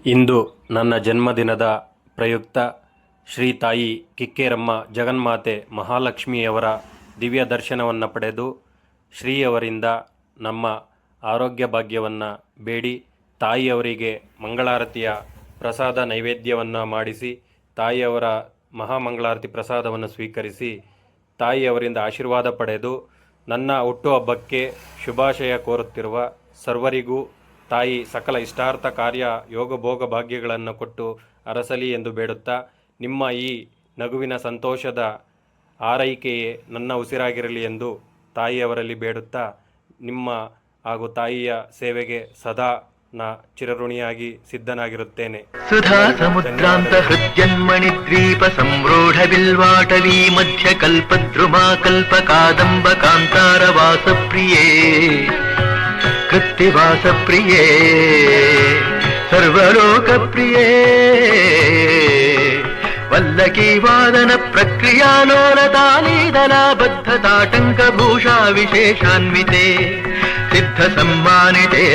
ಇಂದು ನನ್ನ ಜನ್ಮದಿನದ ಪ್ರಯುಕ್ತ ಶ್ರೀ ತಾಯಿ ಕಿಕ್ಕೇರಮ್ಮ ಜಗನ್ಮಾತೆ ಮಹಾಲಕ್ಷ್ಮಿಯವರ ದಿವ್ಯ ದರ್ಶನವನ್ನು ಪಡೆದು ಶ್ರೀಯವರಿಂದ ನಮ್ಮ ಆರೋಗ್ಯ ಭಾಗ್ಯವನ್ನು ಬೇಡಿ ತಾಯಿಯವರಿಗೆ ಮಂಗಳಾರತಿಯ ಪ್ರಸಾದ ನೈವೇದ್ಯವನ್ನು ಮಾಡಿಸಿ ತಾಯಿಯವರ ಮಹಾಮಂಗಳಾರತಿ ಪ್ರಸಾದವನ್ನು ಸ್ವೀಕರಿಸಿ ತಾಯಿಯವರಿಂದ ಆಶೀರ್ವಾದ ಪಡೆದು ನನ್ನ ಹುಟ್ಟುಹಬ್ಬಕ್ಕೆ ಶುಭಾಶಯ ಕೋರುತ್ತಿರುವ ಸರ್ವರಿಗೂ ತಾಯಿ ಸಕಲ ಇಷ್ಟಾರ್ಥ ಕಾರ್ಯ ಯೋಗಭೋಗ ಭಾಗ್ಯಗಳನ್ನು ಕೊಟ್ಟು ಅರಸಲಿ ಎಂದು ಬೇಡುತ್ತಾ, ನಿಮ್ಮ ಈ ನಗುವಿನ ಸಂತೋಷದ ಆರೈಕೆಯೇ ನನ್ನ ಉಸಿರಾಗಿರಲಿ ಎಂದು ತಾಯಿಯವರಲ್ಲಿ ಬೇಡುತ್ತಾ, ನಿಮ್ಮ ಹಾಗೂ ತಾಯಿಯ ಸೇವೆಗೆ ಸದಾ ಚಿರಋಣಿಯಾಗಿ ಸಿದ್ಧನಾಗಿರುತ್ತೇನೆ. ಸುಧಾ ಸಮುದ್ರಾಂತ ಹೃದ್ಯನ್ಮಣಿ ದ್ವೀಪ ಸಂರೋಢ ಬಿಲ್ವಾಟವೀ ಮಧ್ಯ ಕಲ್ಪದ್ರುಮಾ ಕಲ್ಪ ಕಾದಂಬ ಕಾಂತಾರ ವಾಸ ಪ್ರಿಯೇ ಕೃತ್ತಿವಾಸ ಪ್ರಿಯೇ ಸರ್ವಲೋಕ ಪ್ರಿಯೇ ವಲ್ಲಕೀ ವಾದನ ಪ್ರಕ್ರಿಯಾಲೋಲ ತಾಲೀದಲಾಬದ್ಧ ತಾಟಂಕ ಭೂಷಾ ವಿಶೇಷಾನ್ವಿತೆ ಸಿದ್ಧ ಸಮ್ಮಾನಿತೆ